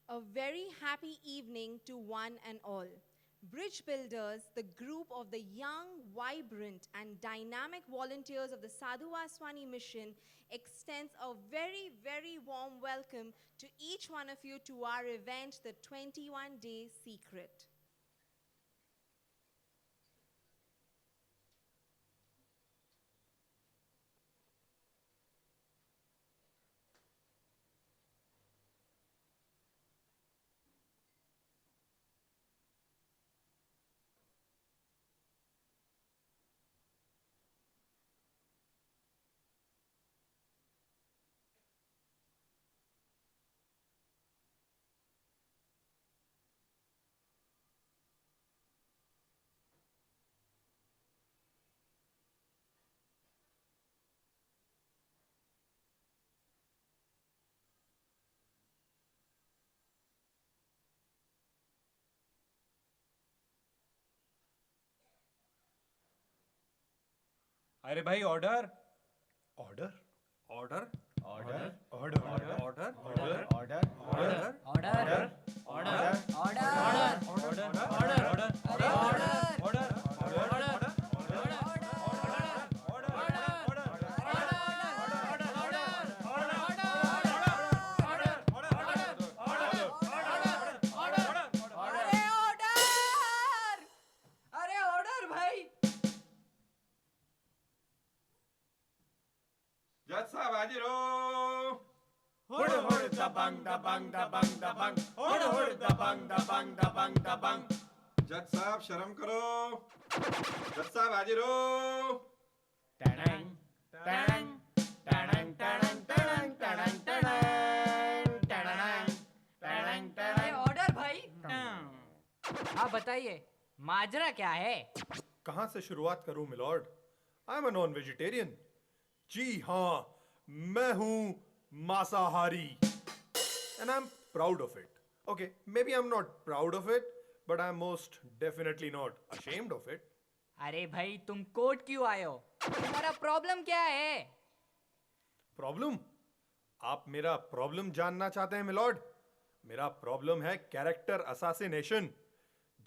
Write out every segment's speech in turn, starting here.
A very happy evening to one and all. Bridge Builders, the group of the young, vibrant, and dynamic volunteers of the Sadhu Vaswani mission, extends a very, very warm welcome to each one of you to our event, the 21 Day Secret. अरे भाई order order order order order order order order order order order अरे order भाई जज साहब हाजिर हो। हुड़ हुड़ दबंग दबंग दबंग दबंग हुड़ हुड़ दबंग दबंग दबंग दबंग। जज साहब शर्म करो। जज साहब हाजिर हो। टड़ंग टड़ंग टड़ंग टड़ंग टड़ंग टड़ंग टड़ंग टड़ंग टड़ंग अरे टड़ंग। ऑर्डर भाई हाँ बताइए माजरा क्या है। कहाँ से शुरुआत करूं milord? I am a non vegetarian. जी हाँ, मैं हूं मांसाहारी and I am proud of it. Okay, maybe I am not proud of it, but I am most definitely not ashamed of it. अरे भाई तुम कोर्ट क्यों आए हो? तुम्हारा प्रॉब्लम क्या है? प्रॉब्लम? आप मेरा प्रॉब्लम जानना चाहते हैं मिलॉर्ड? मेरा प्रॉब्लम है character assassination.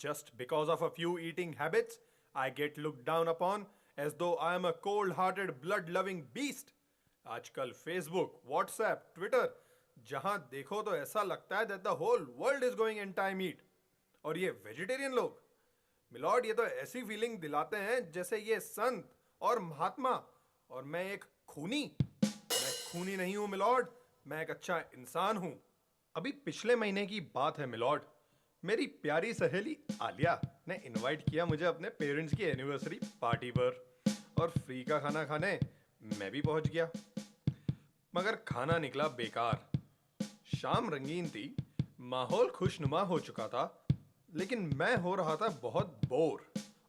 Just because of a few eating habits I get looked down upon as though I am a cold-hearted, blood-loving beast. आजकल फेसबुक, व्हाट्सएप, ट्विटर, जहां देखो तो ऐसा लगता है that the whole world is going anti-meat. और ये vegetarian लोग, मिलॉर्ड, ये तो ऐसी फीलिंग दिलाते हैं जैसे ये संत और महात्मा और मैं एक खूनी। मैं खूनी नहीं हूं मिलॉर्ड, मैं एक अच्छा इंसान हूं। अभी पिछले महीने की बात है मिलॉर्ड, मेरी प्यारी सहेली आलिया ने इनवाइट किया मुझे अपने पेरेंट्स की एनिवर्सरी पार्टी पर, और फ्री का खाना खाने मैं भी पहुंच गया। मगर खाना निकला बेकार। शाम रंगीन थी, माहौल खुशनुमा हो चुका था, लेकिन मैं हो रहा था बहुत बोर।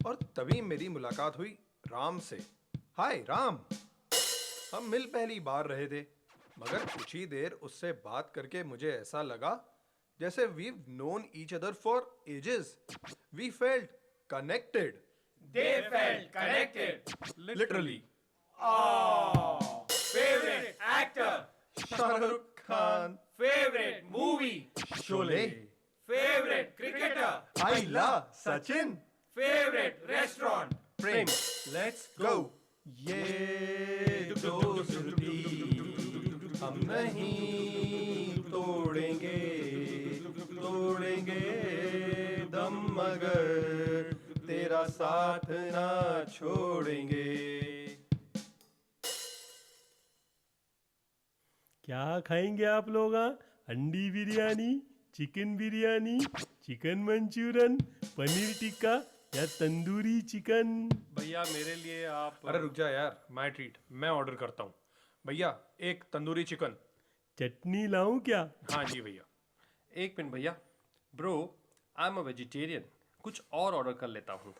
और तभी मेरी मुलाकात हुई राम से। हाय राम। हम मिल पहली बार रहे थे, मगर कुछ ही देर उससे बात करके मुझे ऐसा लगा जैसे we've known each other for ages. We felt connected. They felt connected. Literally. Favorite actor, Shahrukh Khan. favorite movie, Sholay. favorite cricketer, Ayla. Sachin. favorite restaurant. Prem. Let's go. ये दोस्ती हम नहीं तोड़ेंगे, तोड़ेंगे दम मगर तेरा साथ ना छोड़ेंगे। क्या खाएंगे आप लोग? अंडी biryani, chicken biryani, chicken Manchurian, paneer tikka या तंदूरी चिकन? भैया मेरे लिए आप अरे रुक जा यार, माय ट्रीट, मैं ऑर्डर करता हूँ। भैया एक तंदूरी चिकन। चटनी लाऊं क्या? हाँ जी भैया। एक मिनट भैया। Bro I am a vegetarian, कुछ और ऑर्डर कर लेता हूँ।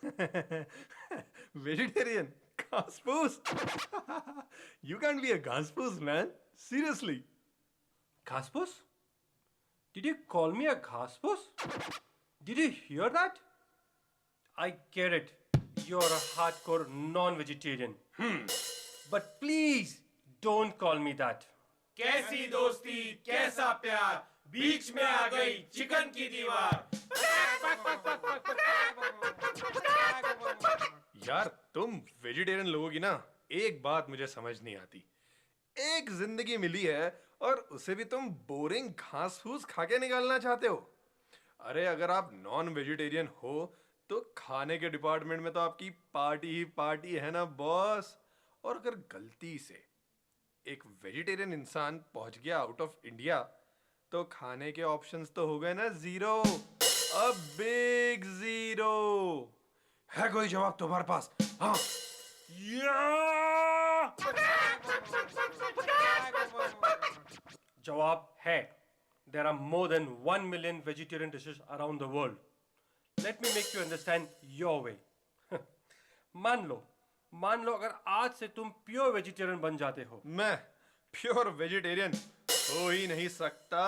वेजिटेरियन? घासपूस? You can't be a घासपूस man. Seriously. घासपूस? Did you call me a घासपूस? Did you hear that? I get it. You're a hardcore non-vegetarian. But please don't call me that. कैसी दोस्ती, कैसा प्यार, बीच में आ गई चिकन की दीवार। यार तुम वेजिटेरियन लोगों की ना एक बात मुझे समझ नहीं आती। एक जिंदगी मिली है और उसे भी तुम बोरिंग घास फूस खा के निकालना चाहते हो। अरे अगर आप नॉन वेजिटेरियन हो तो खाने के डिपार्टमेंट में तो आपकी पार्टी ही पार्टी है ना बॉस। और अगर गलती से एक वेजिटेरियन इंसान पहुंच गया आउट ऑफ इंडिया तो खाने के ऑप्शंस तो हो गए ना जीरो, अ बिग जीरो। है कोई जवाब तुम्हारे पास? हाँ जवाब है। There are more than 1 million vegetarian dishes around the world. Let me make you understand your way. मान लो अगर आज से तुम प्योर वेजिटेरियन बन जाते हो। मैं प्योर वेजिटेरियन हो ही नहीं सकता।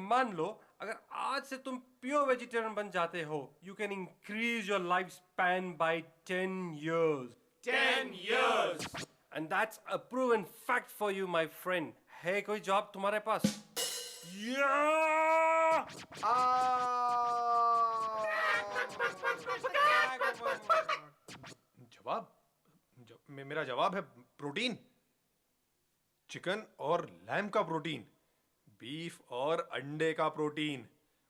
मान लो अगर आज से तुम प्योर वेजिटेरियन बन जाते हो, you can increase your lifespan by 10 years. 10 years. And that's a proven fact for you, my friend. है कोई जवाब तुम्हारे पास? जवाब मेरा जवाब है प्रोटीन। चिकन और लैम का प्रोटीन, बीफ और अंडे का प्रोटीन,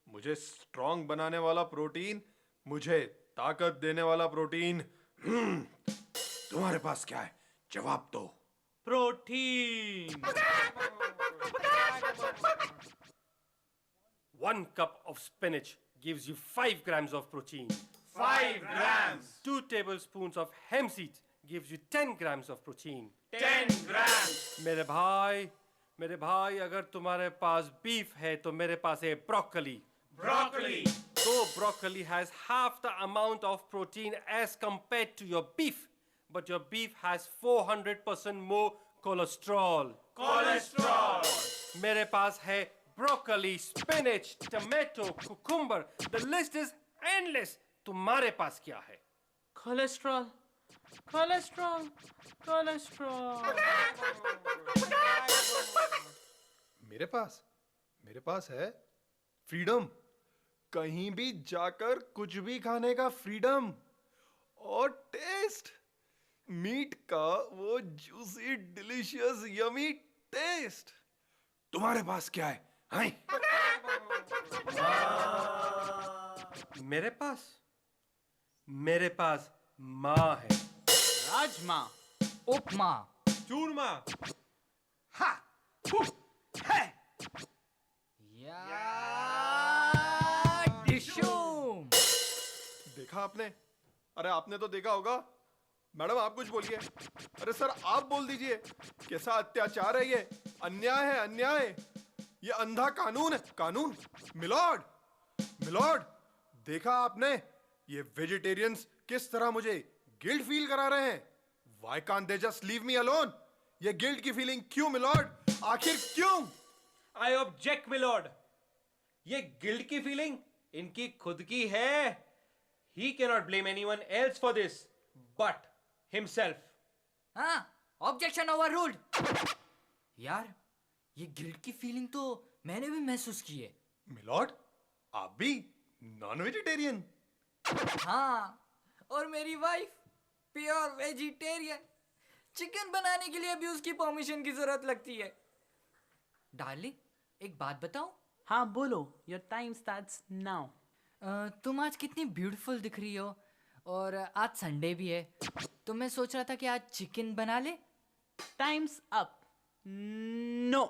मुझे स्ट्रॉन्ग बनाने वाला प्रोटीन, मुझे ताकत देने वाला प्रोटीन। तुम्हारे पास क्या है? जवाब दो। Protein. 1 cup of spinach gives you 5 grams of protein. 5 grams. 2 tablespoons of hemp seeds gives you 10 grams of protein. 10 grams. मेरे भाई अगर तुम्हारे पास बीफ है तो मेरे पास है broccoli. Broccoli. So broccoli has half the amount of protein as compared to your beef, but your beef has 400% more cholesterol. Cholesterol. मेरे पास है broccoli, spinach, tomato, cucumber. The list is endless. तुम्हारे पास क्या है? Cholesterol, cholesterol, cholesterol. मेरे पास है freedom. कहीं भी जाकर कुछ भी खाने का फ्रीडम। और टेस्ट, मीट का वो जूसी डिलीशियस यमी टेस्ट। तुम्हारे पास क्या है? हाय? मेरे पास माँ है। राजमा, उपमा, चूरमा। या डिशूम। देखा आपने? अरे आपने तो देखा होगा। मैडम आप कुछ बोलिए। अरे सर आप बोल दीजिए। कैसा अत्याचार है ये? अन्याय है, अन्याय। ये अंधा कानून है, कानून। मिलॉर्ड देखा आपने? ये वेजिटेरियंस किस तरह मुझे गिल्ट फील करा रहे हैं। Why can't they just leave me alone? ये गिल्ट की फीलिंग क्यों मिलॉर्ड? आखिर क्यों? I object, milord. ये गिल्ट की फीलिंग इनकी खुद की है। He cannot blame anyone else for this, but himself. हाँ, ऑब्जेक्शन ओवररूल्ड। यार, ये गिल्ट की फीलिंग तो मैंने भी महसूस की है। मिलॉर्ड आप भी नॉन वेजिटेरियन? हाँ, और मेरी वाइफ प्योर वेजिटेरियन। चिकन बनाने के लिए भी उसकी परमिशन की जरूरत लगती है। डार्लिंग, एक बात बताओ। हाँ बोलो, योर टाइम स्टार्ट्स नाउ। तुम आज कितनी ब्यूटीफुल दिख रही हो, और आज संडे भी है, तो मैं सोच रहा था कि आज चिकन बना ले। Times up. नो।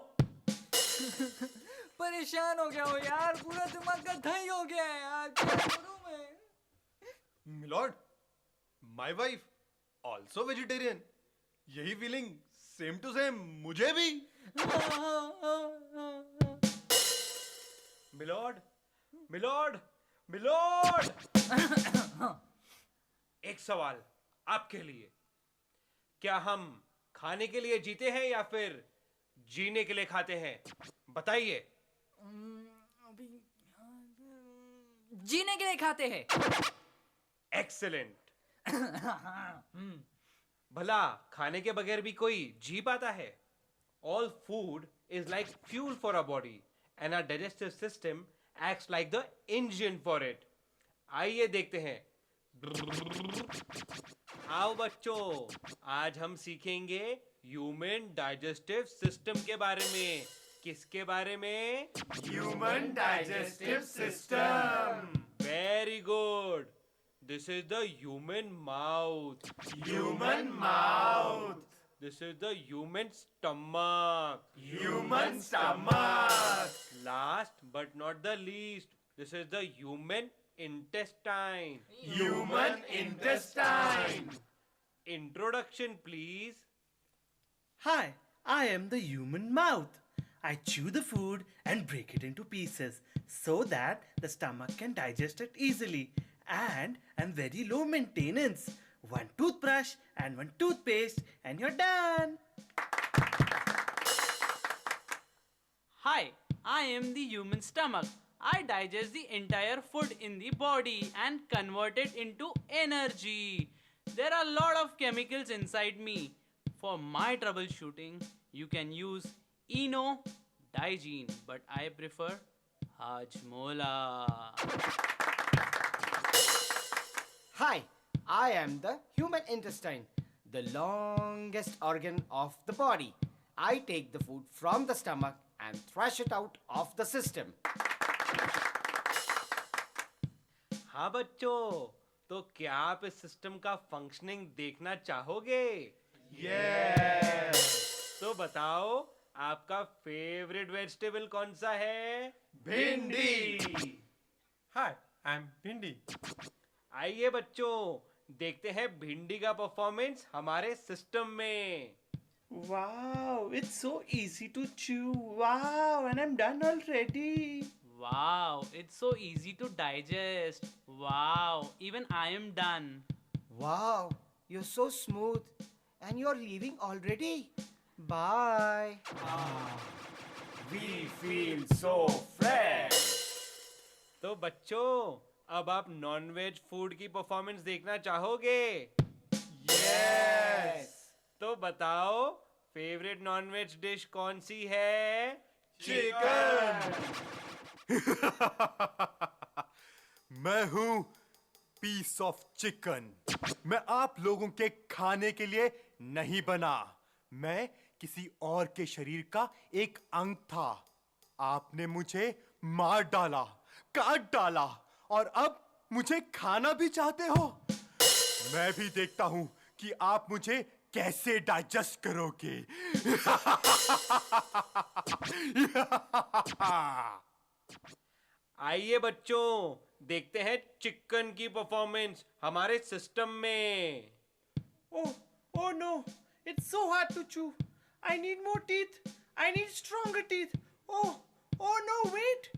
परेशान हो गया हो यार, पूरा दिमाग का दही हो गया है यार, क्या करूं मैं? Milord my wife also vegetarian. यही फीलिंग सेम टू सेम मुझे भी। मिलॉर्ड। एक सवाल आपके लिए। क्या हम खाने के लिए जीते हैं या फिर जीने के लिए खाते हैं? बताइए। जीने के लिए खाते हैं। एक्सेलेंट। भला खाने के बगैर भी कोई जी पाता है? All food is like fuel for our body and our digestive system acts like the engine for it. आइए देखते हैं. आओ बच्चों, आज हम सीखेंगे ह्यूमन डाइजेस्टिव सिस्टम के बारे में. किसके बारे में? Human digestive system. Very good. This is the human mouth. Human mouth. This is the human stomach. Human stomach. Last but not the least, this is the human intestine. Human intestine. Introduction, please. Hi, I am the human mouth. I chew the food and break it into pieces so that the stomach can digest it easily. And I'm very low maintenance. One toothbrush and one toothpaste and you're done. Hi, I am the human stomach. I digest the entire food in the body and convert it into energy. There are a lot of chemicals inside me. For my troubleshooting, you can use Eno Digene, but I prefer Hajmola. Hi, I am the human intestine, the longest organ of the body. I take the food from the stomach and thrash it out of the system. हाँ बच्चों, तो क्या आप इस system का functioning देखना चाहोगे? Yes. तो बताओ, आपका फेवरेट वेजिटेबल कौन सा है? भिंडी. Hi, I'm Bindi. आइए बच्चों, देखते हैं भिंडी का परफॉर्मेंस हमारे सिस्टम में. Wow, it's so easy to chew. Wow, and I'm done already. Wow, it's so easy to digest. Wow, even I am done. Wow, you're so smooth and you're leaving already. Bye. We feel so fresh. तो बच्चों, अब आप non veg food की performance देखना चाहोगे? Yes. तो बताओ, favourite non veg dish कौन सी है? चिकन. मैं हूं पीस ऑफ चिकन. मैं आप लोगों के खाने के लिए नहीं बना. मैं किसी और के शरीर का एक अंग था. आपने मुझे मार डाला, काट डाला और अब मुझे खाना भी चाहते हो. मैं भी देखता हूं कि आप मुझे कैसे डाइजेस्ट करोगे. आइए बच्चों, देखते हैं चिकन की परफॉर्मेंस हमारे सिस्टम में. Oh no, it's so hard to chew. I need more teeth. I need stronger teeth. Oh no, wait.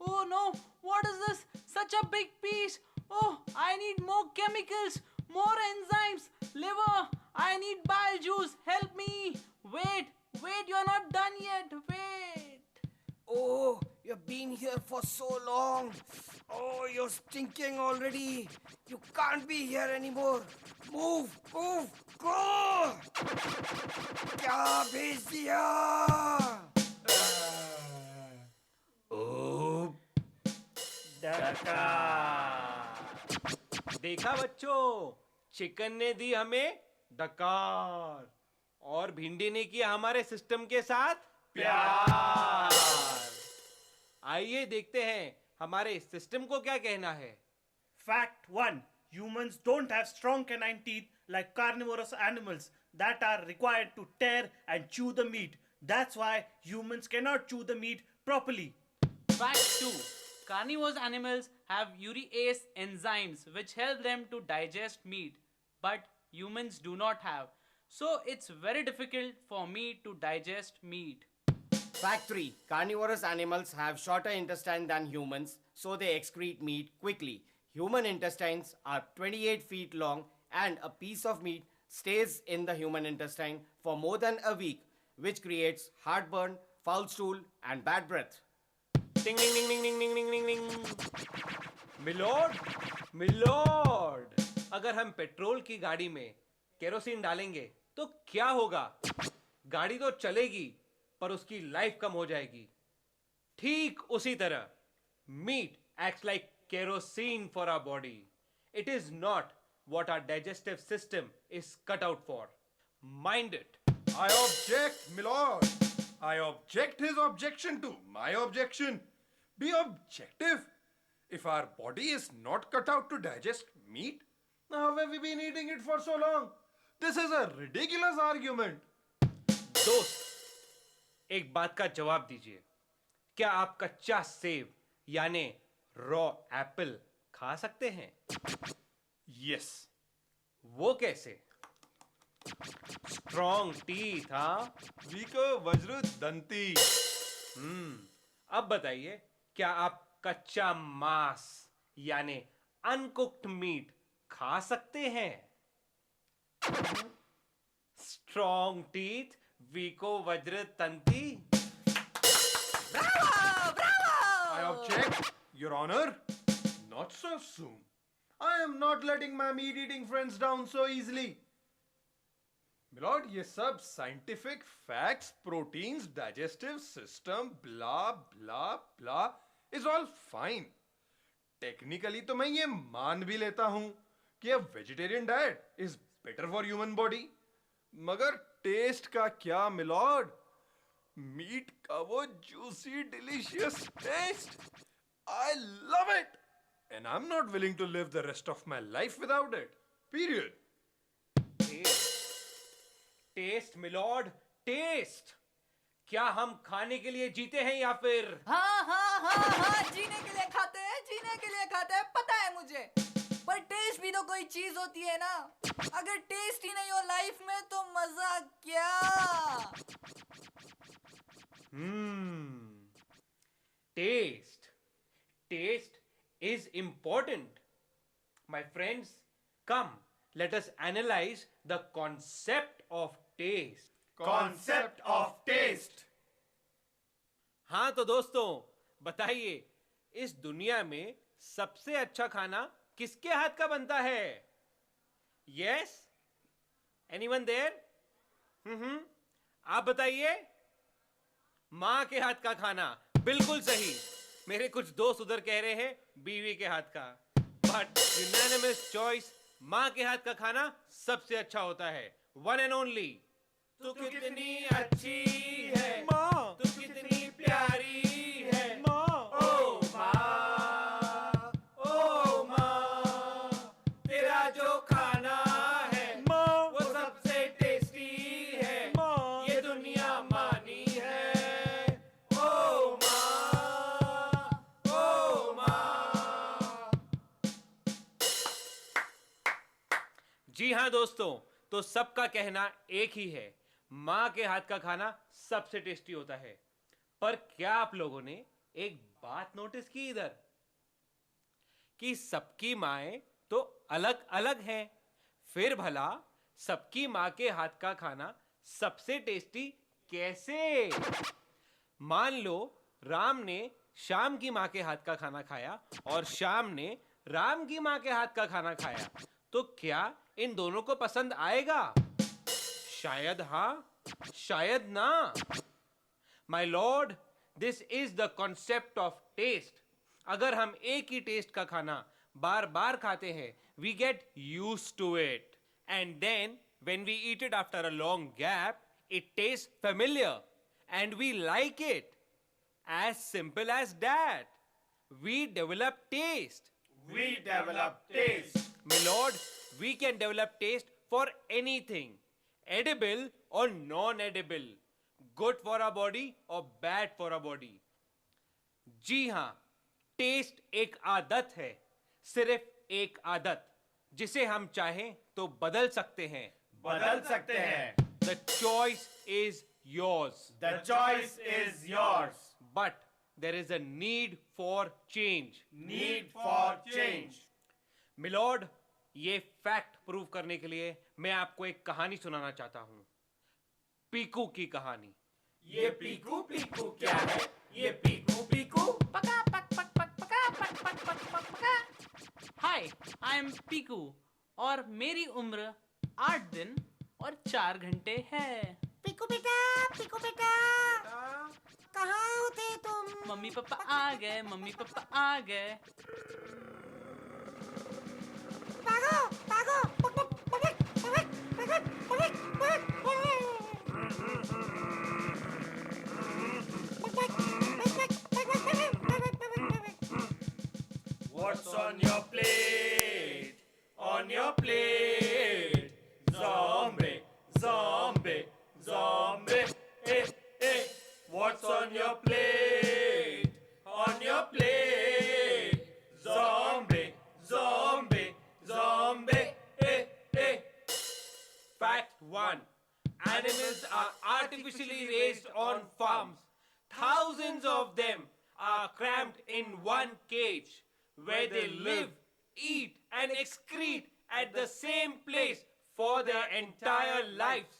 Oh no, what is this? Such a big piece. Oh, I need more chemicals, more enzymes, liver. I need bile juice. Help me. Wait, you're not done yet. Wait. Oh, you've been here for so long. Oh, you're stinking already. You can't be here anymore. Move, go. क्या भेज दिया? देखा बच्चों, chicken ने दी हमें डकार और भिंडी ने किया हमारे सिस्टम के साथ प्यार. आइए देखते हैं हमारे सिस्टम को क्या कहना है. Fact 1. Humans don't have strong canine teeth like carnivorous animals that are required to tear and chew the meat. That's why humans cannot chew the meat properly. Fact 2. Carnivorous animals have urease enzymes which help them to digest meat, but humans do not have. So it's very difficult for me to digest meat. Fact 3. Carnivorous animals have shorter intestine than humans, so they excrete meat quickly. Human intestines are 28 feet long and a piece of meat stays in the human intestine for more than a week, which creates heartburn, foul stool and bad breath. टिंग टिंग टिंग टिंग टिंग टिंग टिंग टिंग. Milord, अगर हम पेट्रोल की गाड़ी में केरोसिन डालेंगे तो क्या होगा? गाड़ी तो चलेगी पर उसकी लाइफ कम हो जाएगी। ठीक उसी तरह meet acts like kerosene for our body. It is not what our digestive system is cut out for. Mind it. I object, milord. I object his objection to my objection. Be objective. If our body is not cut out to digest meat, how have we been eating it for so long? This is a ridiculous argument. दोस्त, एक बात का जवाब दीजिए। क्या आप कच्चा सेब यानी रॉ एप्पल खा सकते हैं? Yes. वो कैसे? स्ट्रॉन्ग टीथ, हाँ? Vico वज्र दंती. अब बताइए, क्या आप कच्चा मांस यानी अनकुक्ड मीट खा सकते हैं? स्ट्रॉन्ग टीथ, वीको वज्र तंती. I object, Your Honor. Not so soon. I am not letting my meat-eating friends down so easily. Milord, ये सब scientific facts, proteins, digestive system, blah blah blah is all fine. Technically तो मैं ये मान भी लेता हूँ कि a vegetarian diet is better for human body. मगर टेस्ट का क्या, मिलॉर्ड? मीट का वो juicy, delicious taste. I love it. And I'm not willing to live the rest of my life without it. Period. Taste milord, taste. क्या हम खाने के लिए जीते हैं या फिर? हाँ, जीने के लिए खाते हैं, जीने के लिए खाते हैं, पता है मुझे। पर टेस्ट भी तो कोई चीज होती है ना। अगर टेस्ट ही नहीं हो लाइफ में तो मजा क्या? Taste. Taste is important. My friends, come, let us analyze the concept of taste. Concept of taste. हाँ तो दोस्तों, बताइए, इस दुनिया में सबसे अच्छा खाना किसके हाथ का बनता है? Yes? Anyone there? आप बताइए। माँ के हाथ का खाना, बिल्कुल सही। मेरे कुछ दोस्त उधर कह रहे हैं बीवी के हाथ का। बट यूनानिमस चॉइस, माँ के हाथ का खाना सबसे अच्छा होता है। One and only. तू कितनी अच्छी है माँ, तू कितनी प्यारी है माँ, ओ माँ, ओ माँ, तेरा जो खाना है माँ वो सबसे टेस्टी है माँ, ये दुनिया मानी है, ओ माँ, ओ माँ। जी हाँ दोस्तों, तो सबका कहना एक ही है, माँ के हाथ का खाना सबसे टेस्टी होता है। पर क्या आप लोगों ने एक बात नोटिस की इधर, कि सबकी माएं तो अलग अलग हैं, फिर भला सबकी माँ के हाथ का खाना सबसे टेस्टी कैसे? मान लो राम ने श्याम की माँ के हाथ का खाना खाया और श्याम ने राम की माँ के हाथ का खाना खाया, तो क्या इन दोनों को पसंद आएगा? शायद हाँ, शायद ना। My lord, this is the concept of taste. अगर हम एक ही टेस्ट का खाना बार बार खाते हैं, we get used to it, and then when we eat it after a long gap, it taste familiar and we like it. As simple as that. We develop taste. We develop taste. My lord, we can develop taste for anything, edible or non-edible, good for our body or bad for our body. जी हाँ, test एक आदत है, सिर्फ एक आदत, जिसे हम चाहें तो बदल सकते हैं। बदल सकते हैं। The choice is yours. The choice is yours. But there is a need for change. Need for change. My lord, ये फैक्ट प्रूव करने के लिए मैं आपको एक कहानी सुनाना चाहता हूं, पीकू की कहानी। ये पीकू पीकू क्या है? ये पीकू पीकू पका पक पक पक पका पक पक पक पक पका। हाय, आई एम पीकू और मेरी उम्र 8 दिन और 4 घंटे है। पीकू बेटा, पीकू बेटा। मम्मी पापा आ गए, मम्मी पापा आ गए। What's on your plate? On your plate. Zombie, zombie, zombie. Eh, eh. What's on your plate? On your plate. Zombie, zombie, zombie. Eh, eh. Fact 1. Animals are artificially raised on farms. Thousands of them are cramped in one cage where they live, eat, and excrete at the same place for their entire lives.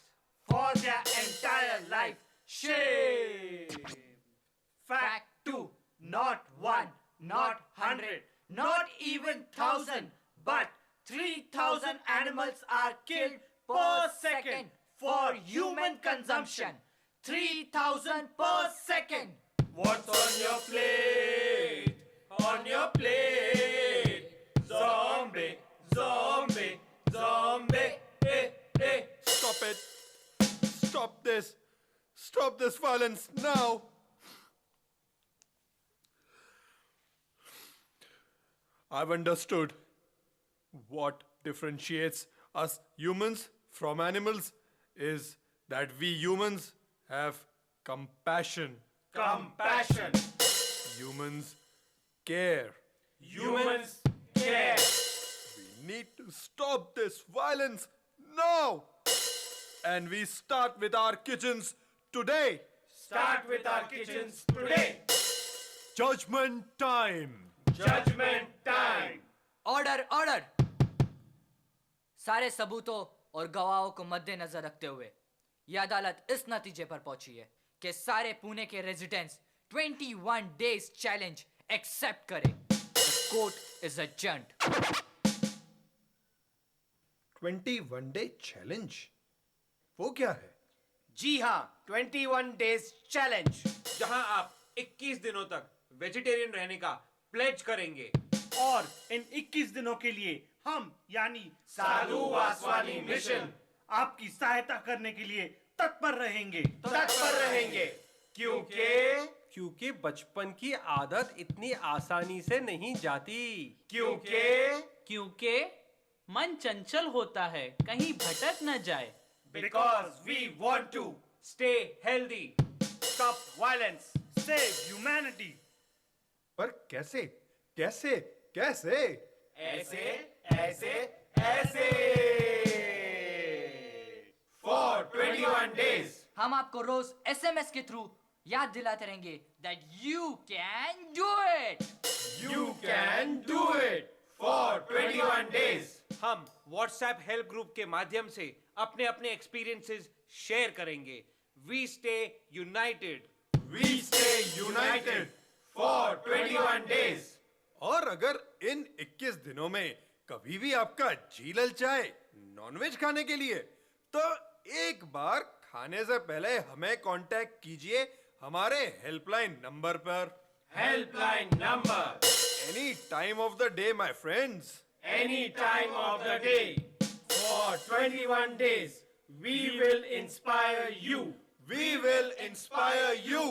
For their entire life. Shame. Fact 2. Not 1, not 100, not even 1,000, but 3,000 animals are killed per second for human consumption. 3,000 per second. What's on your plate? On your plate. Zombie, zombie, zombie. Eh, eh. Stop it. Stop this. Stop this violence now. I've understood what differentiates us humans from animals is that we humans have compassion. Compassion. Humans care. Humans care. We need to stop this violence now. And we start with our kitchens today. Start with our kitchens today. Judgment time. Judgment time. Order order. सारे सबूतों और गवाहों को मद्देनजर रखते हुए यह अदालत इस नतीजे पर पहुंची है कि सारे पुणे के रेजिडेंट्स 21 डेज चैलेंज एक्सेप्ट करें। The court is adjourned. 21 day challenge. वो क्या है? जी हाँ, 21 days challenge. जहां आप 21 दिनों तक वेजिटेरियन रहने का प्लेज करेंगे और इन 21 दिनों के लिए हम यानी साधु वासवानी मिशन आपकी सहायता करने के लिए तत्पर रहेंगे। तत्पर रहेंगे क्योंकि बचपन की आदत इतनी आसानी से नहीं जाती। क्योंकि मन चंचल होता है, कहीं भटक न जाए। because we want to stay healthy, Stop violence. Save humanity. पर कैसे? कैसे? कैसे? ऐसे ऐसे ऐसे for 21 days. हम आपको रोज SMS के थ्रू याद दिलाते रहेंगे that you can do it. You can do it for 21 days. हम WhatsApp हेल्प ग्रुप के माध्यम से अपने अपने एक्सपीरियंसेस शेयर करेंगे. We stay united. We stay united for 21 days. और अगर इन 21 दिनों में कभी भी आपका जी ललचाए नॉनवेज खाने के लिए तो एक बार खाने से पहले हमें कांटेक्ट कीजिए हमारे हेल्पलाइन नंबर पर. Helpline number. Any time of the day my friends. Any time of the day. For 21 days, we will inspire you. We will inspire you.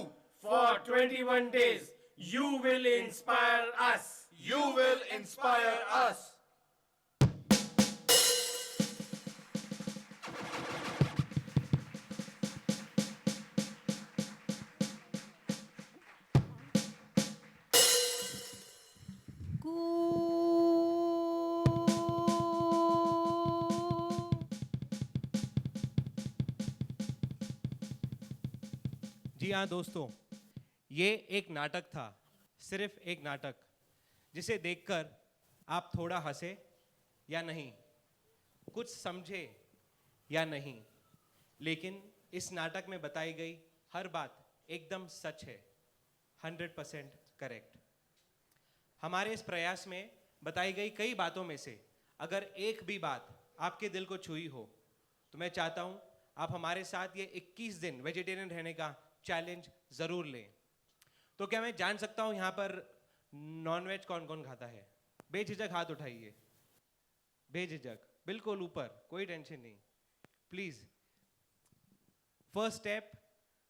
For 21 days, you will inspire us. You will inspire us. जी हाँ दोस्तों, ये एक नाटक था, सिर्फ एक नाटक, जिसे देखकर आप थोड़ा हंसे या नहीं, कुछ समझे या नहीं, लेकिन इस नाटक में बताई गई हर बात एकदम सच है, 100% करेक्ट। हमारे इस प्रयास में बताई गई कई बातों में से अगर एक भी बात आपके दिल को छुई हो तो मैं चाहता हूं आप हमारे साथ ये 21 दिन वेजिटेरियन रहने का चैलेंज जरूर लें। तो क्या मैं जान सकता हूं यहाँ पर नॉन वेज कौन कौन खाता है? बेझिझक हाथ उठाइए, बेझिझक, बिल्कुल ऊपर, कोई टेंशन नहीं, please. First step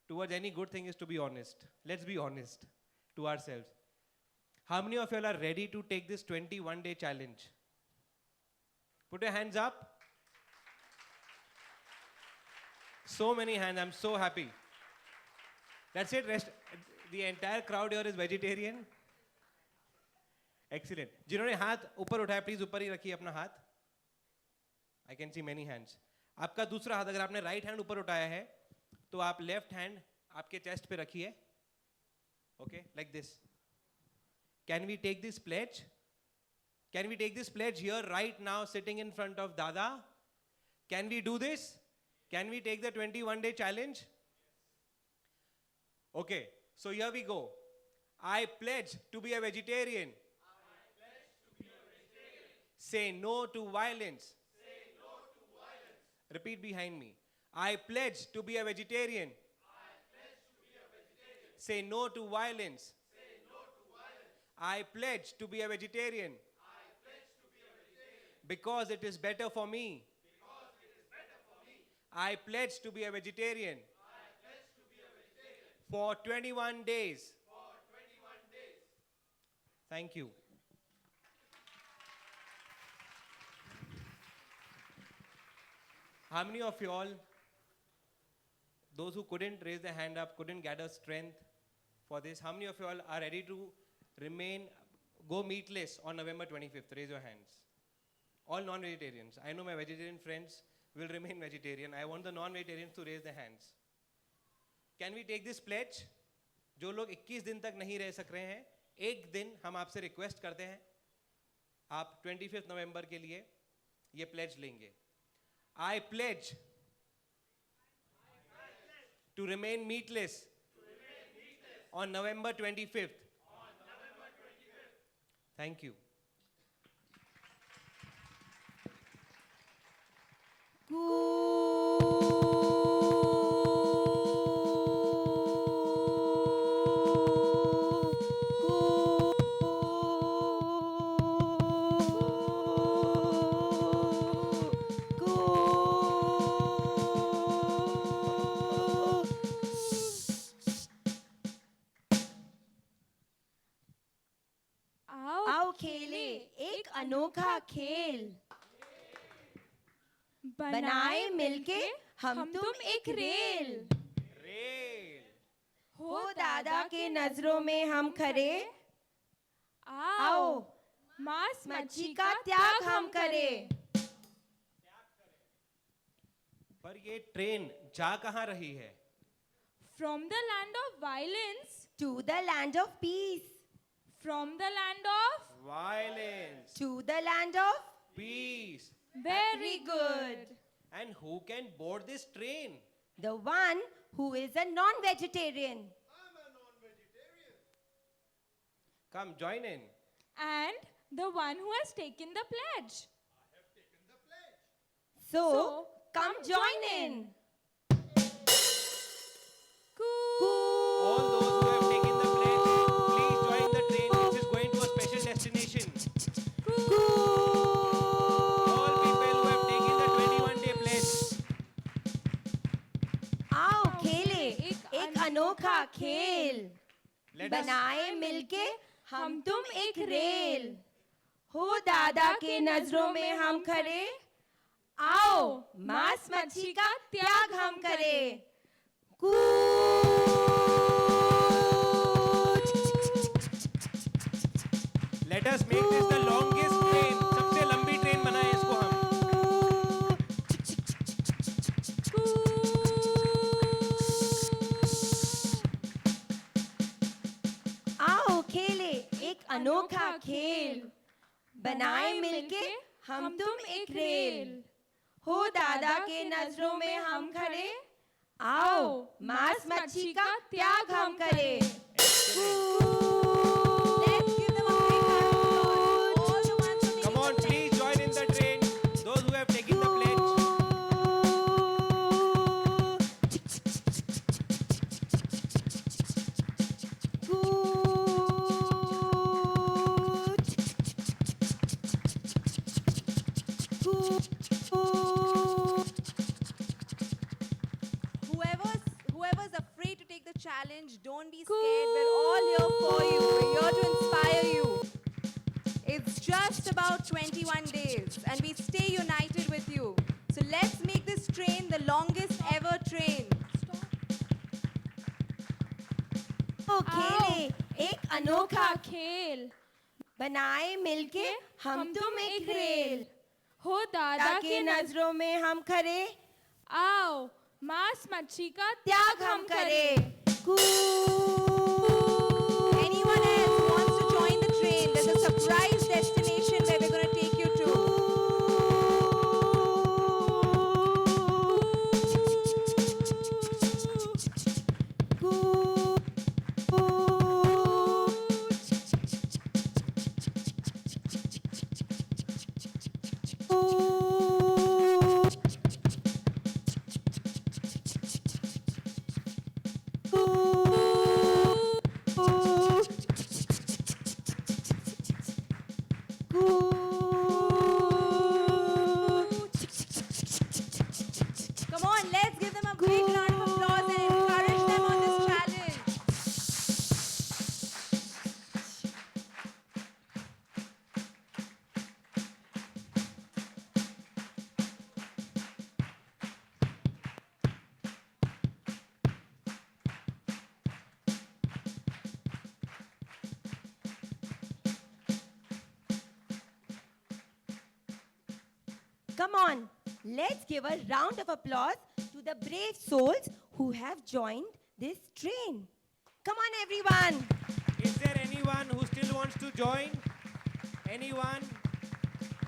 towards any good thing is to be honest. Let's be honest to ourselves. How many of you all are ready to take this 21-day challenge? Put your hands up. So many hands, I'm so happy. That's it, rest. The entire crowd here is vegetarian. Excellent. जिन्होंने हाथ ऊपर उठाया, please ऊपर ही रखिए अपना हाथ. I can see many hands. आपका दूसरा हाथ, अगर आपने राइट हैंड ऊपर उठाया है तो आप लेफ्ट हैंड आपके चेस्ट पे रखिए. Okay, like this. Can we take this pledge? Can we take this pledge here right now sitting in front of दादा? Can we do this? Can we take the 21-day challenge? Okay, so here we go. I pledge to be a vegetarian. Say no to violence. Repeat behind me. I pledge to be a vegetarian. Say no to violence. I pledge to be a vegetarian. Because it is better for me. I pledge to be a vegetarian. For 21 days. Thank you. How many of you all, those who couldn't raise their hand up, couldn't gather strength for this, how many of you all are ready to go meatless on November 25th? Raise your hands. All non-vegetarians. I know my vegetarian friends will remain vegetarian. I want the non-vegetarians to raise their hands. Can we take this pledge? जो लोग 21 दिन तक नहीं रह सक रहे हैं, एक दिन हम आपसे रिक्वेस्ट करते हैं, आप 25 नवंबर के लिए ये प्लेज लेंगे. I pledge to remain meatless on November 25th. Thank you. आओ खेले एक अनोखा खेल, बनाए मिलके हम तुम एक रेल. हो दादा के नजरों में हम खरे, आओ मांस मच्छी का त्याग हम करें. पर ये ट्रेन जा कहाँ रही है? From the land of violence to the land of peace. From the land of Violence. to the land of Peace. very good. And who can board this train? The one who is a non-vegetarian. Come, join in. And the one who has taken the pledge. So, come join in. All those who have taken the pledge, please join the train which is going to a special destination. All people who have taken the 21-day pledge. आओ खेले एक अनोखा खेल, Let us बनाए मिलके हम तुम एक रेल. हो दादा के नजरों में हम खरे, आओ मांस मच्छी का त्याग हम करें. let us make this the longest train. सबसे लंबी ट्रेन बनाए इसको हम. आओ खेले एक अनोखा खेल, बनाए मिलके हम तुम एक रेल. हो दादा के नजरों में हम खड़े, आओ मांस मच्छी का त्याग हम करें. Come on, please join in the train. Those who have taken the pledge. Cool. challenge. Don't be scared. We're all here for you. We're here to inspire you. It's just about 21 days, and we stay united with you. So let's make this train the longest ever train. खेले एक अनोखा खेल बनाए मिलके हम तुम एक rail हो दादा ताकि के नजरों में हम खरे आओ मांस मच्छी का त्याग हम करें Anyone else wants to join the train? There's a surprise destination where we're going to take you to. Come on, let's give them a big round of applause and encourage them on this challenge. Come on, let's give a round of applause to the brave souls who have joined this train. Come on, everyone. Is there anyone who still wants to join? Anyone?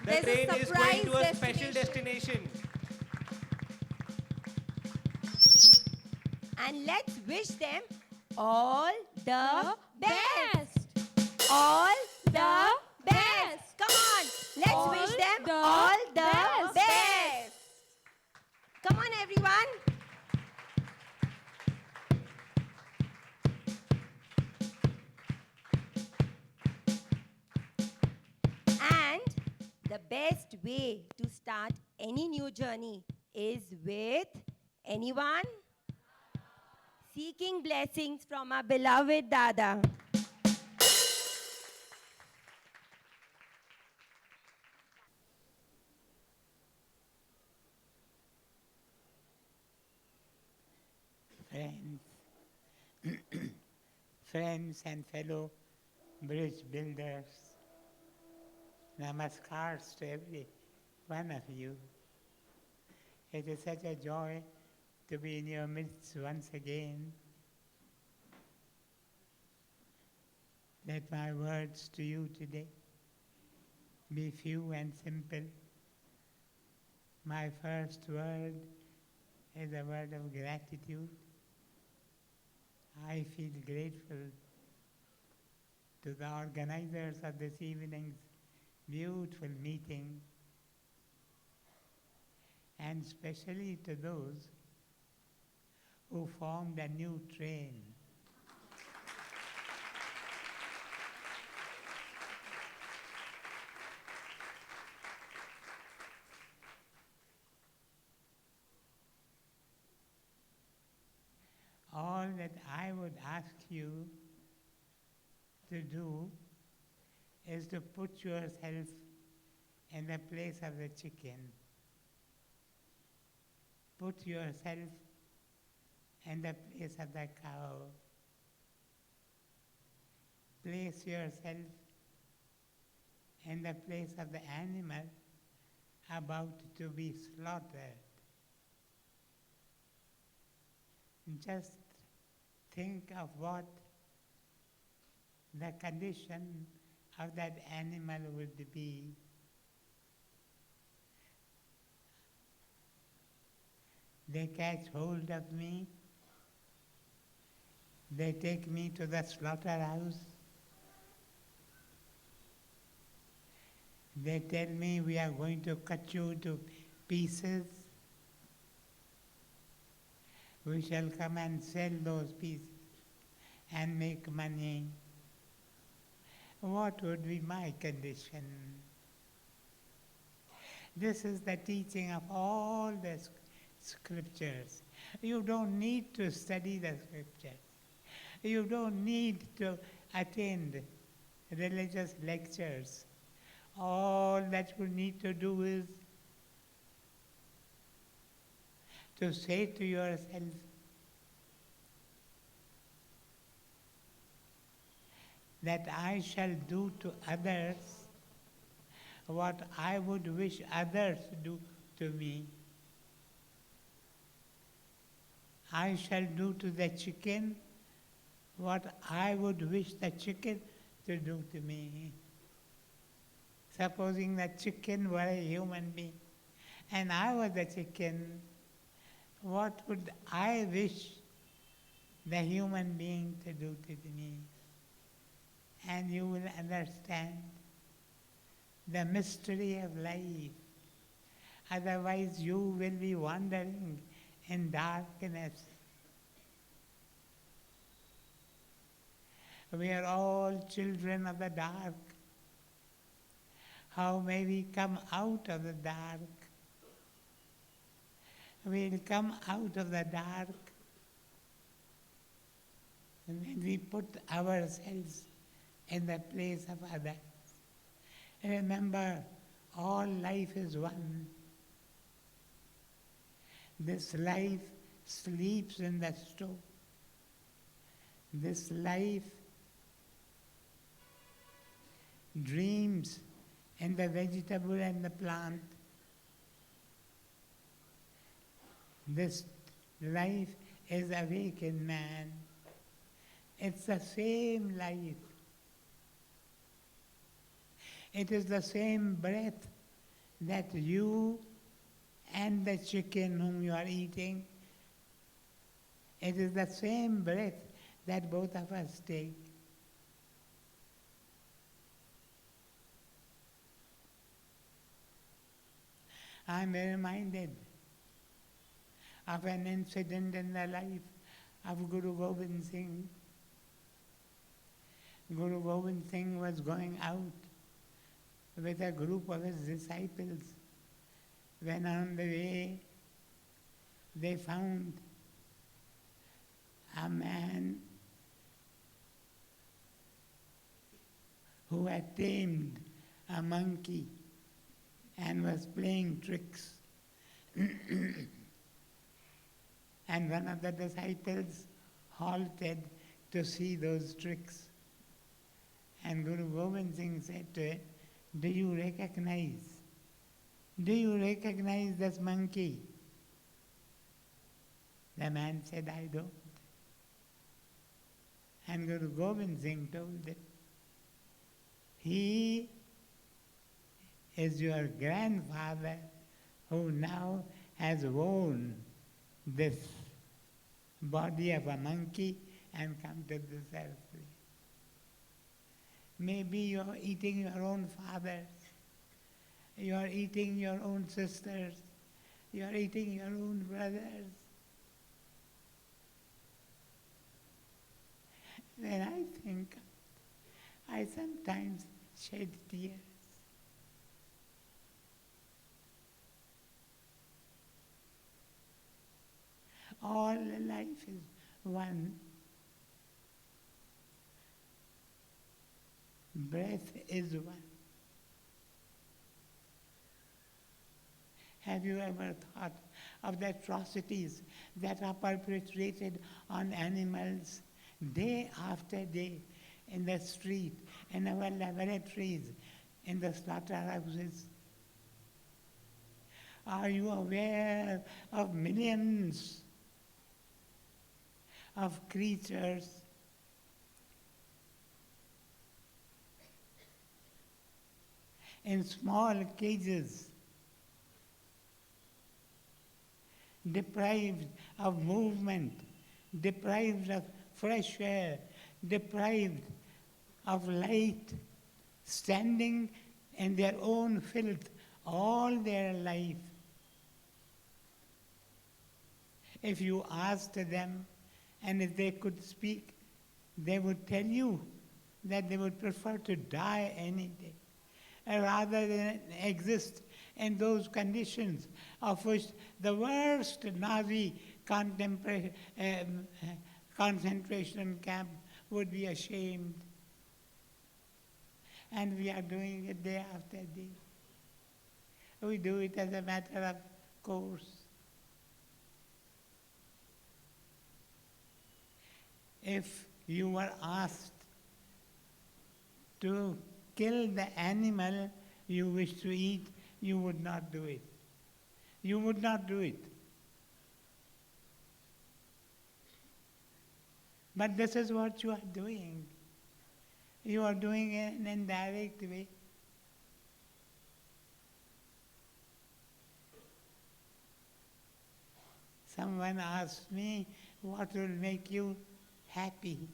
The There's a train is going to a surprise special destination. And let's wish them all the best. best. All the best. Come on, let's All wish them the all the best. best. Come on, everyone. And the best way to start any new journey is with anyone? Seeking blessings from our beloved Dada. Friends, friends and fellow bridge builders, namaskars to every one of you. It is such a joy to be in your midst once again. Let my words to you today be few and simple. My first word is a word of gratitude. I feel grateful to the organizers of this evening's beautiful meeting, and especially to those who formed a new train. All that I would ask you to do is to put yourself in the place of the chicken. Put yourself in the place of the cow. Place yourself in the place of the animal about to be slaughtered. Just think of what the condition of that animal would be. They catch hold of me, they take me to the slaughterhouse, they tell me we are going to cut you to pieces. We shall come and sell those pieces and make money. What would be my condition? This is the teaching of all the scriptures. You don't need to study the scriptures. You don't need to attend religious lectures. All that you need to do is to say to yourself, that I shall do to others what I would wish others do to me. I shall do to the chicken what I would wish the chicken to do to me. Supposing the chicken were a human being and I was the chicken, what would I wish the human being to do to me? And you will understand the mystery of life. Otherwise, you will be wandering in darkness. We are all children of the dark. How may we come out of the dark? We'll come out of the dark when we put ourselves in the place of others. Remember, all life is one. This life sleeps in the stove. This life dreams in the vegetable and the plant. This life is awake in man. It's the same life. It is the same breath that you and the chicken whom you are eating, it is the same breath that both of us take. I am reminded of an incident in the life of Guru Gobind Singh. Guru Gobind Singh was going out with a group of his disciples when on the way they found a man who had tamed a monkey and was playing tricks. And one of the disciples halted to see those tricks. And Guru Gobind Singh said to him, do you recognize this monkey? The man said, I don't. And Guru Gobind Singh told him, he is your grandfather who now has worn this body of a monkey and come to this earth. Maybe you're eating your own fathers, you're eating your own sisters, you're eating your own brothers. When I think, I sometimes shed tears. All life is one. Breath is one. Have you ever thought of the atrocities that are perpetrated on animals day after day in the street, in our laboratories, in the slaughterhouses? Are you aware of millions of creatures in small cages, deprived of movement, deprived of fresh air, deprived of light, standing in their own filth all their life? If you asked them, and if they could speak, they would tell you that they would prefer to die any day rather than exist in those conditions concentration camp would be ashamed. And we are doing it day after day. We do it as a matter of course. If you were asked to kill the animal you wish to eat, you would not do it. You would not do it. But this is what you are doing. You are doing it in an indirect way. Someone asked me, what will make you happy?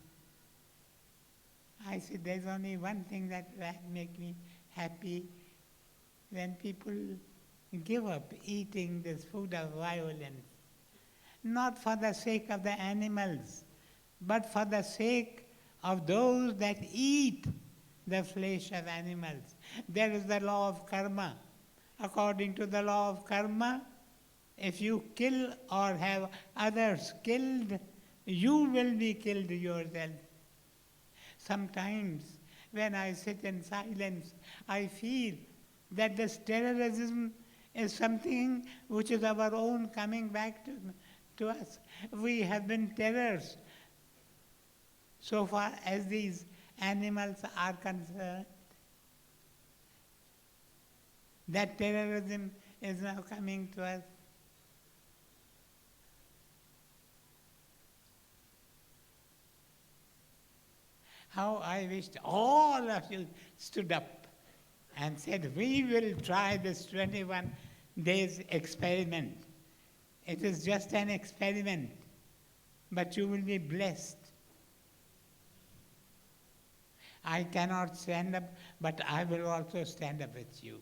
I said, there's only one thing that will make me happy: when people give up eating this food of violence, not for the sake of the animals, but for the sake of those that eat the flesh of animals. There is the law of karma. According to the law of karma, if you kill or have others killed, you will be killed yourself. Sometimes when I sit in silence, I feel that this terrorism is something which is our own coming back to us. We have been terrors so far as these animals are concerned. That terrorism is now coming to us. How I wished all of you stood up and said, we will try this 21 days experiment. It is just an experiment, but you will be blessed. I cannot stand up, but I will also stand up with you.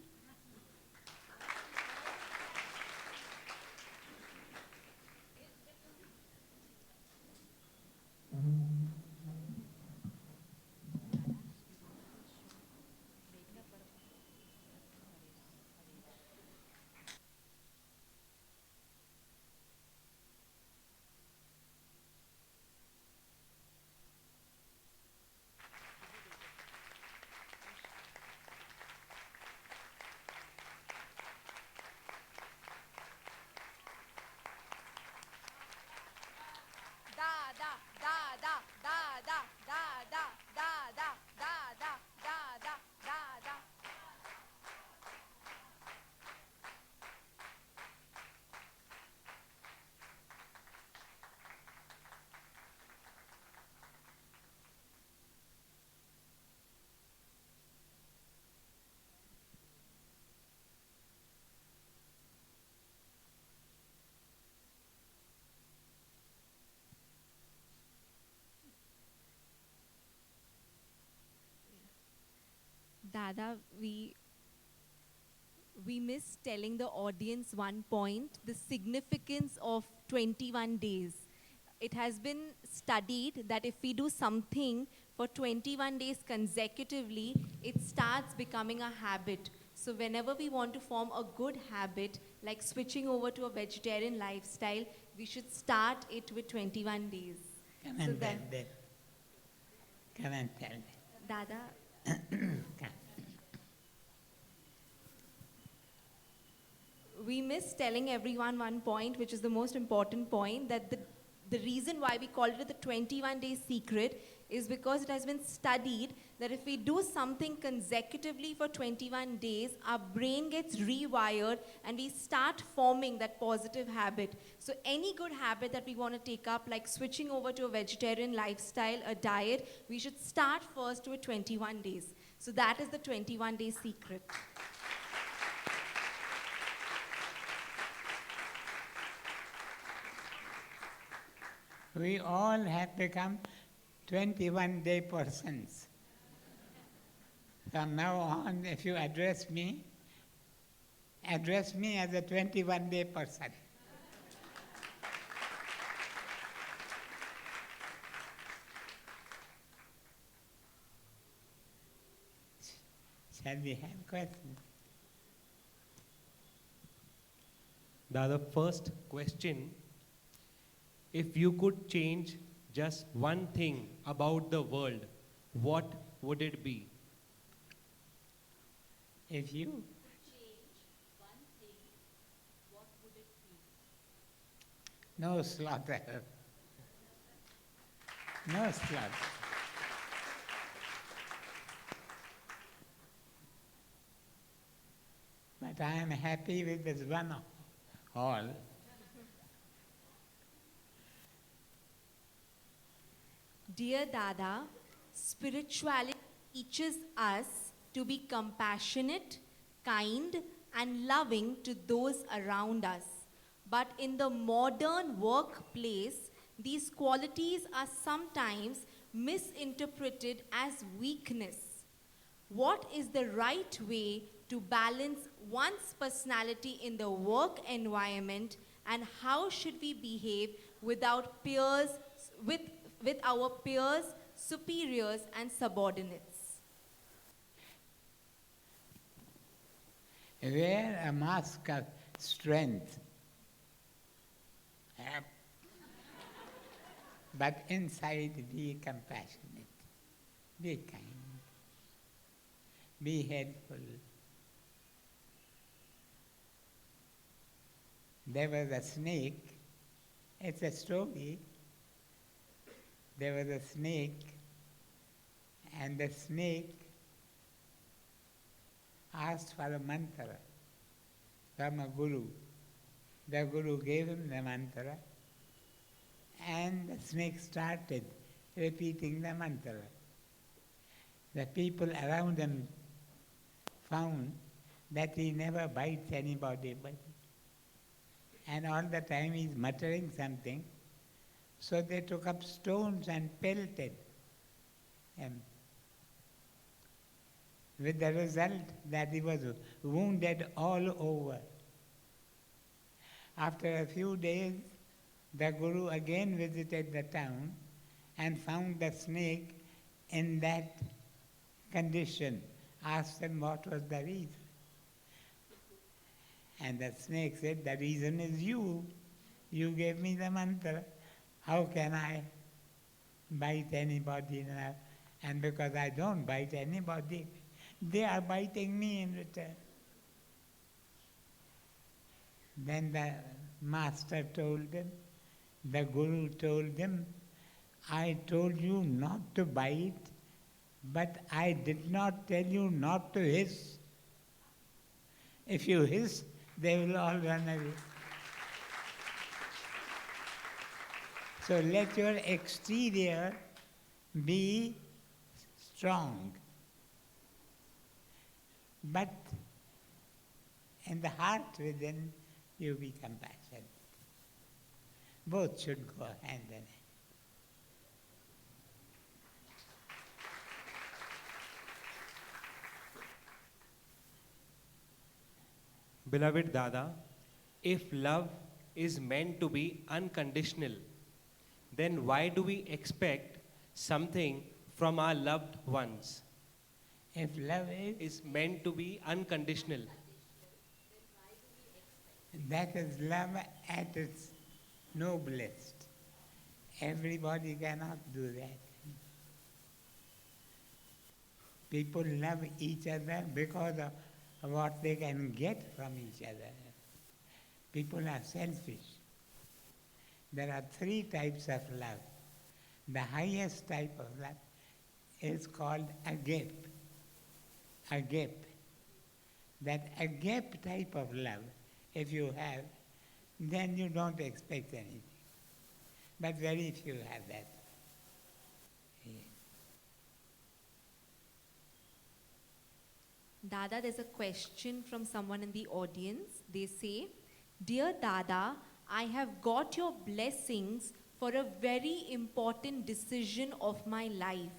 Dada, we missed telling the audience one point, the significance of 21 days. It has been studied that if we do something for 21 days consecutively, it starts becoming a habit. So whenever we want to form a good habit, like switching over to a vegetarian lifestyle, we should start it with 21 days. Come So and tell that- them. Come and tell them. Dada, Come. we missed telling everyone one point, which is the most important point, that the reason why we call it the 21-day secret is because it has been studied that if we do something consecutively for 21 days, our brain gets rewired and we start forming that positive habit. So any good habit that we want to take up, like switching over to a vegetarian lifestyle, a diet, we should start first with 21 days. So that is the 21-day secret. We all have become 21-day persons. From now on, if you address me as a 21-day person. Shall we have questions? The first question, if you could change just one thing about the world, what would it be? If you no slaughter. No slaughter. But I am happy with this one all. Dear Dada, spirituality teaches us to be compassionate, kind, and loving to those around us. But in the modern workplace, these qualities are sometimes misinterpreted as weakness. What is the right way to balance one's personality in the work environment, and how should we behave with our peers, superiors, and subordinates? Wear a mask of strength, but inside be compassionate, be kind, be helpful. There was a snake, it's a story. There was a snake, and the snake asked for a mantra from a guru. The guru gave him the mantra, and the snake started repeating the mantra. The people around him found that he never bites anybody, and all the time he's muttering something. So they took up stones and pelted him, with the result that he was wounded all over. After a few days, the guru again visited the town and found the snake in that condition, asked him what was the reason. And the snake said, the reason is you. You gave me the mantra. How can I bite anybody now? And because I don't bite anybody, they are biting me in return. Then the master told him, the guru told him, I told you not to bite, but I did not tell you not to hiss. If you hiss, they will all run away. So let your exterior be strong, but in the heart within you be compassionate. Both should go hand in hand. Beloved Dada, if love is meant to be unconditional, then why do we expect something from our loved ones? If love is meant to be unconditional, that is love at its noblest. Everybody cannot do that. People love each other because of what they can get from each other. People are selfish. There are three types of love. The highest type of love is called agape. Agape. That agape type of love, if you have, then you don't expect anything. But very few have that. Dada, there's a question from someone in the audience. They say, Dear Dada, I have got your blessings for a very important decision of my life.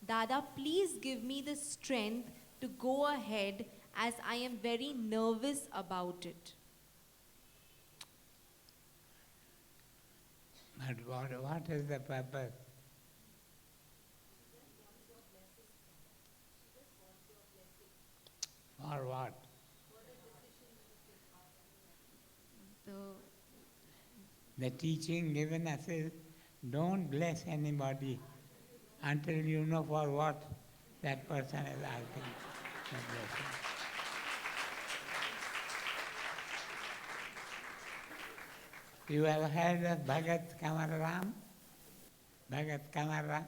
Dada, please give me the strength to go ahead as I am very nervous about it. But what is the purpose? For what? The teaching given us is Don't bless anybody until you know for what that person is asking the blessing. You have heard of Bhagat Kamaram? Bhagat Kamaram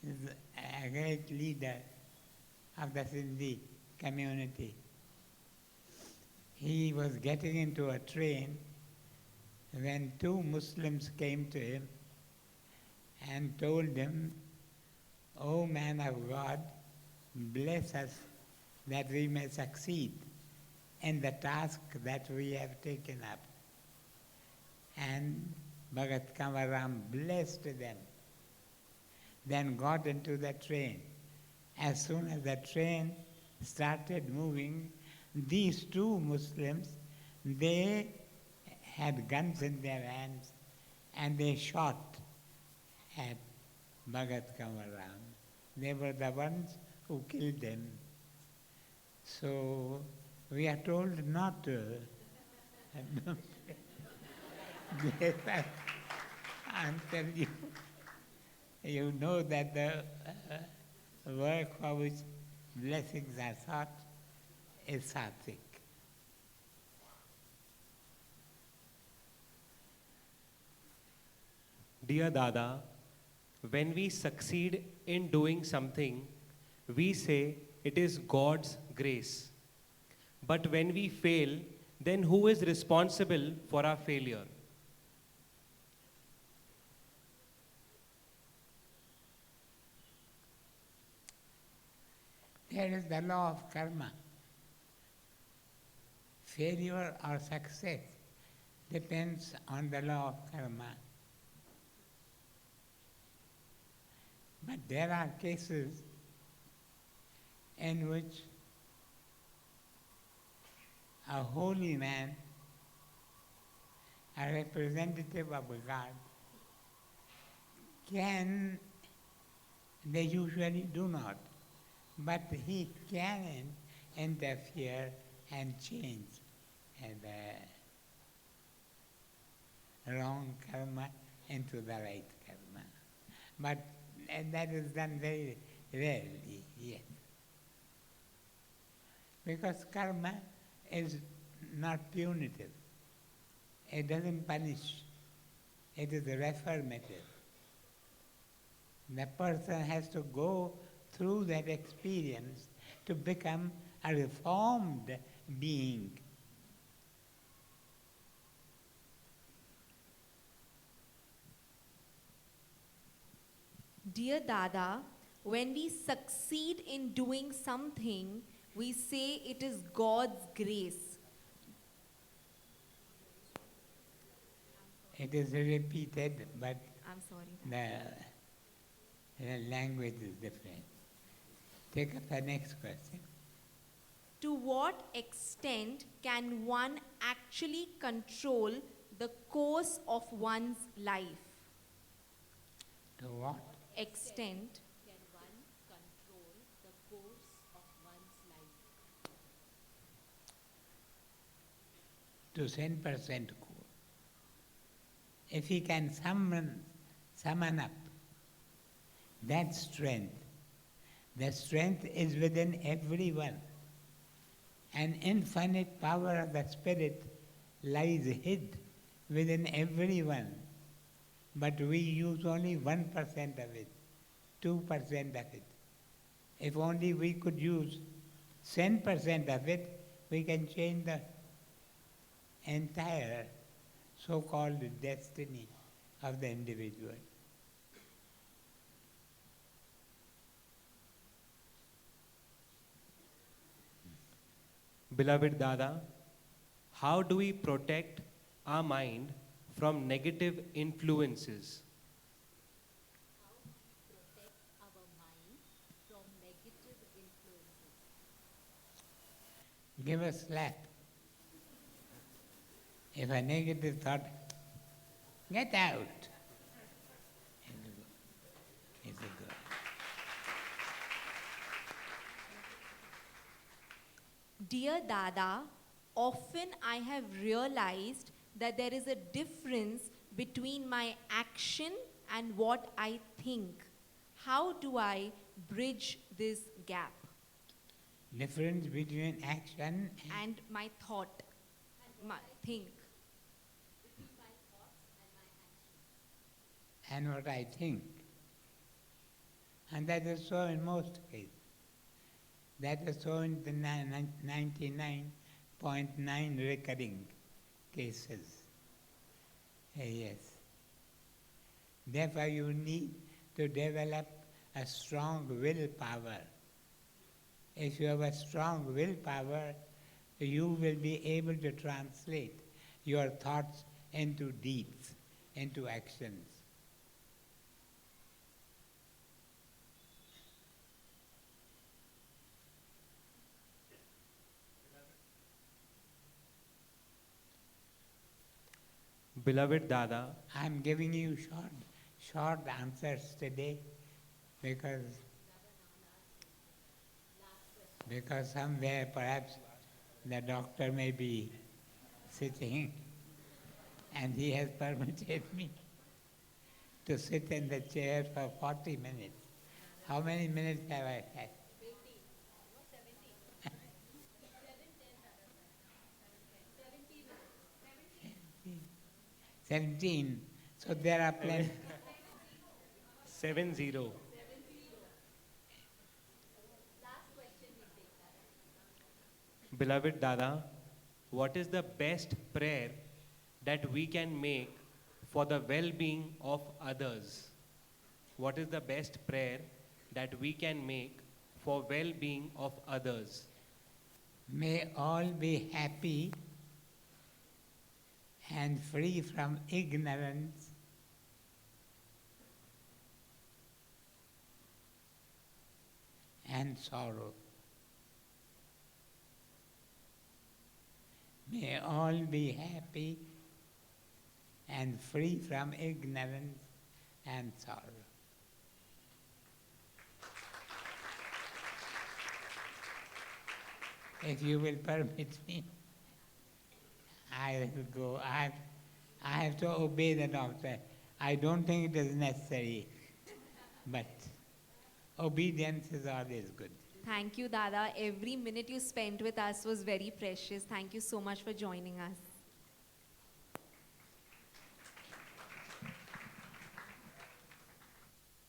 is a great leader of the Sindhi community. He was getting into a train when two Muslims came to him and told him, "O man of God, bless us that we may succeed in the task that we have taken up." And Bhagat Kamaram blessed them, then got into the train. As soon as the train started moving, these two Muslims, they had guns in their hands and they shot at Bhagat Kamaram. They were the ones who killed him. So we are told not to bless us until you know that the work for which blessings are sought is sattvic. Dear Dada, when we succeed in doing something, we say it is God's grace. But when we fail, then who is responsible for our failure? There is the law of karma. Failure or success depends on the law of karma. But there are cases in which a holy man, a representative of God, they usually do not, but he can interfere and change the wrong karma into the right karma. But that is done very rarely, yes. Because karma is not punitive. It doesn't punish. It is reformative. The person has to go through that experience to become a reformed being. Dear Dada, when we succeed in doing something, we say it is God's grace. It is repeated, but I'm sorry. the language is different. Take up the next question. To what extent can one actually control the course of one's life? To what extent can one control the course of one's life? To 10% cool. If he can summon up that strength, the strength is within everyone. An infinite power of the Spirit lies hid within everyone. But we use only 1% of it, 2% of it. If only we could use 10% of it, we can change the entire so-called destiny of the individual. Beloved Dada, how do we protect our mind from negative influences? How do we protect our mind from negative influences? Give a slap. If a negative thought, get out. It's a good. Dear Dada, often I have realized that there is a difference between my action and what I think. How do I bridge this gap? Difference between action And my thought, my think. and what I think. And that is so in most cases. That is so in the 99.9 recurring cases. Yes. Therefore, you need to develop a strong willpower. If you have a strong willpower, you will be able to translate your thoughts into deeds, into actions. Beloved Dada, I'm giving you short answers today because somewhere perhaps the doctor may be sitting and he has permitted me to sit in the chair for 40 minutes. How many minutes have I had? 17. So there are plenty. 7-0. Beloved Dada, what is the best prayer that we can make for the well-being of others? What is the best prayer that we can make for well-being of others? May all be happy and free from ignorance and sorrow. May all be happy and free from ignorance and sorrow. If you will permit me, I will go. I have to obey the doctor. I don't think it is necessary, but obedience is always good. Thank you, Dada. Every minute you spent with us was very precious. Thank you so much for joining us.